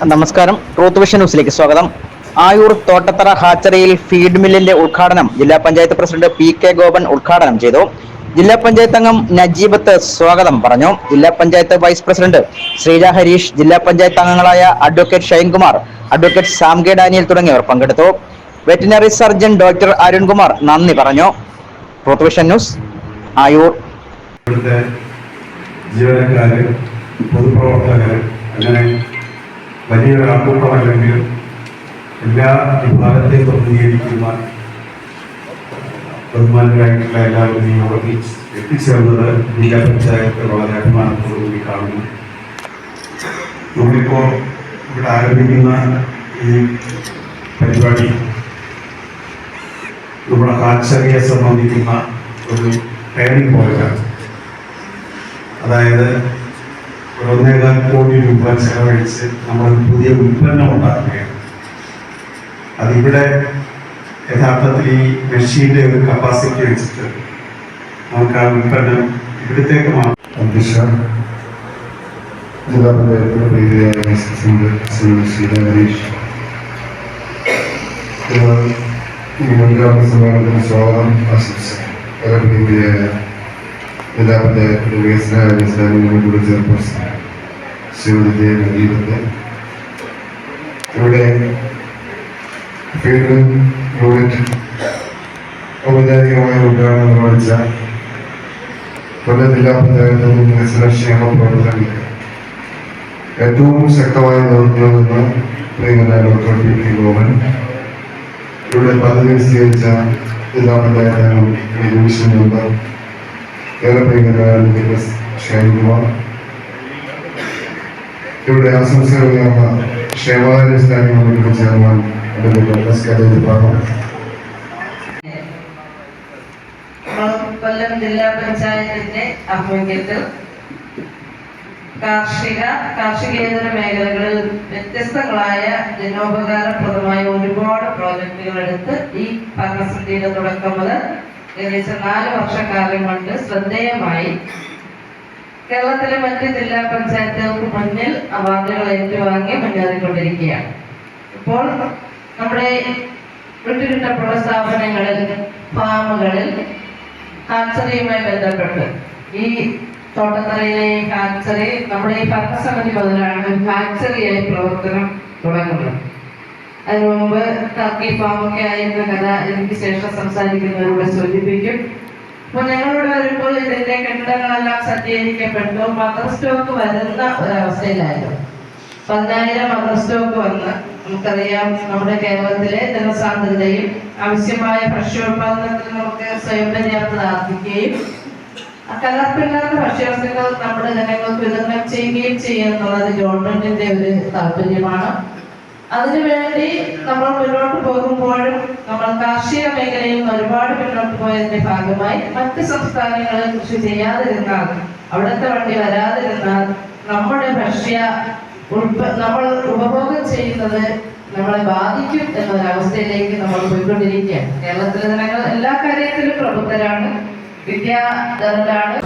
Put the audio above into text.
നമസ്കാരം. Truth vision ന്യൂസിലേക്ക് സ്വാഗതം. ആയൂർ തോട്ടത്തറ ഹാച്ചറിയിൽ ഫീഡ് മില്ലിന്റെ ഉദ്ഘാടനം ജില്ലാ പഞ്ചായത്ത് പ്രസിഡന്റ് പി.കെ. ഗോപൻ ഉദ്ഘാടനം ചെയ്തു. ജില്ലാ പഞ്ചായത്ത് അംഗം നജീബത്ത് സ്വാഗതം പറഞ്ഞു. ജില്ലാ പഞ്ചായത്ത് വൈസ് പ്രസിഡന്റ് ശ്രീജ ഹരീഷ്, ജില്ലാ പഞ്ചായത്ത് അംഗങ്ങളായ advocate Shinekumar, advocate Sam K Daniel തുടങ്ങിയവർ പങ്കെടുത്തു. വെറ്റിനറി സർജൻ ഡോക്ടർ അരുൺകുമാർ നന്ദി പറഞ്ഞു. Truth vision news, Ayur. ജീവനക്കാര്, പൊതുപ്രവർത്തകർ, അങ്ങനെ വലിയൊരു ആൾക്കൂട്ടമല്ലെങ്കിലും എല്ലാ വിഭാഗത്തെയും പ്രതിനിധീകരിക്കുന്ന ബഹുമാനരായിട്ടുള്ള എല്ലാവരും ഈ യോഗത്തിൽ എത്തിച്ചേർന്നത് ജില്ലാ പഞ്ചായത്ത് വളരെ അഭിമാനത്തോടുകൂടി കാണുന്നു. നമ്മളിപ്പോൾ ഇവിടെ ആരംഭിക്കുന്ന ഈ പരിപാടി നമ്മുടെ ഹാച്ചറിയെ സംബന്ധിക്കുന്ന ഒരു ടേണിംഗ് പോയിന്റാണ്. അതായത് 1.25 കോടി രൂപ ചെലവഴിച്ച് നമ്മൾ പുതിയ ഉൽപ്പന്നം ഉണ്ടാക്കുകയാണ്. അതിവിടെ യഥാർത്ഥത്തിൽ ഈ മെഷീൻ്റെ ഒരു കപ്പാസിറ്റി വെച്ചിട്ട് നമുക്ക് ആ ഉൽപ്പന്നം ഇവിടത്തേക്ക് മാറ്റാം. ജില്ലാ പഞ്ചായത്തിൻ്റെ പ്രീതിയായ ശ്രീ ഹരീഷ് ഈ ഉദ്ഘാടന സമ്മേളനത്തിന് സ്വാഗതം ആശംസിച്ചു. പ്രീതിയായ ജില്ലാ പഞ്ചായത്തിൻ്റെ വികസന സ്റ്റാൻഡിംഗ് ചെയർപേഴ്സൺ ശ്രീമതി നജീബത്ത്, ഇവിടെ ഫീൽഡ് യൂണിറ്റ് ഔപചാരികമായ ഉദ്ഘാടനം നിർവഹിച്ച കൊല്ലം ജില്ലാ പഞ്ചായത്ത് വികസന ക്ഷേമ പ്രവർത്തനങ്ങൾക്ക് ഏറ്റവും ശക്തമായ നേതൃത്വം നിന്ന് പ്രിയങ്കര ഡോക്ടർ പി.കെ. ഗോപൻ, ഇവിടെ പദ്ധതി വിശദീകരിച്ച ജില്ലാ പഞ്ചായത്ത് അംഗം ഡിവിഷൻ മെമ്പർ ഏറെ പ്രിയങ്കര ഷൈൻകുമാർ, ഇവിടെ ആശംസകൾ നേർന്ന ക്ഷേമകാര്യ സ്റ്റാൻഡിംഗ് കമ്മിറ്റിയുടെ ചെയർമാൻ കൊല്ലം ജില്ലാ പഞ്ചായത്തിന്റെ ആഭിമുഖ്യത്തിൽ കാർഷികേതര മേഖലകളിൽ വ്യത്യസ്തങ്ങളായ ജനോപകാരപ്രദമായ ഒരുപാട് പ്രോജക്റ്റുകൾ എടുത്ത് ഈ ഭരണസമിതിയുടെ തുടക്കം മുതൽ ഏകദേശം 4 വർഷക്കാലം കൊണ്ട് ശ്രദ്ധേയമായി കേരളത്തിലെ മറ്റ് ജില്ലാ പഞ്ചായത്തുകൾക്ക് മുന്നിൽ അവാർഡുകൾ ഏറ്റുവാങ്ങി മുന്നേറിക്കൊണ്ടിരിക്കുകയാണ്. ഇപ്പോൾ നമ്മുടെ വിട്ടുകിട്ടപ്പെട്ട സ്ഥാപനങ്ങളിൽ, ഫാമുകളിൽ ഹാച്ചറിയുമായി ബന്ധപ്പെട്ട് ഈ തോട്ടത്തറയിലെ ഹാച്ചറി നമ്മുടെ ഈ ഭരണസമിതി മുതലാണ് ഹാച്ചറിയായി പ്രവർത്തനം തുടങ്ങുന്നത്. അതിനു മുമ്പ് ടർക്കി ഫാമൊക്കെ ആയിരുന്ന കഥ എനിക്ക് ശേഷം സംസാരിക്കുന്നവരോട് സൂചിപ്പിക്കും. അപ്പോൾ ഞങ്ങളിവിടെ വരുമ്പോൾ ഇതിന്റെ കെട്ടിടങ്ങളെല്ലാം സജ്ജീകരിക്കപ്പെട്ടു. മദർ സ്റ്റോക്ക് വരുന്ന ഒരവസ്ഥയിലായിരുന്നു. 10,000 മദർ സ്റ്റോക്ക് വന്ന്, നമുക്കറിയാം നമ്മുടെ കേരളത്തിലെ ജനസാന്ദ്രതയും ആവശ്യമായ ഭക്ഷ്യോത്പാദനത്തിൽ നമുക്ക് സ്വയം പര്യാപ്തത ആർജിക്കുകയും കലർപ്പില്ലാത്ത ഭക്ഷ്യവസ്തുക്കൾ നമ്മുടെ ജനങ്ങൾക്ക് വിതരണം ചെയ്യുകയും ചെയ്യുന്നത് ഗവൺമെന്റിന്റെ ഒരു താല്പര്യമാണ്. അതിനുവേണ്ടി നമ്മൾ മുന്നോട്ട് പോകുമ്പോഴും നമ്മൾ കാർഷിക മേഖലയിൽ ഒരുപാട് മുന്നോട്ട് പോയതിന്റെ ഭാഗമായി മറ്റ് സംസ്ഥാനങ്ങളിൽ കൃഷി ചെയ്യാതിരുന്നാൽ, അവിടുത്തെ വണ്ടി വരാതിരുന്നാൽ നമ്മുടെ നമ്മൾ ഉപഭോഗം ചെയ്യുന്നത് നമ്മളെ ബാധിക്കും എന്നൊരവസ്ഥയിലേക്ക് നമ്മൾ പോയിക്കൊണ്ടിരിക്കുകയാണ്. കേരളത്തിലെ ജനങ്ങൾ എല്ലാ കാര്യത്തിലും പ്രബുദ്ധരാണ്, വിദ്യാധരരാണ്,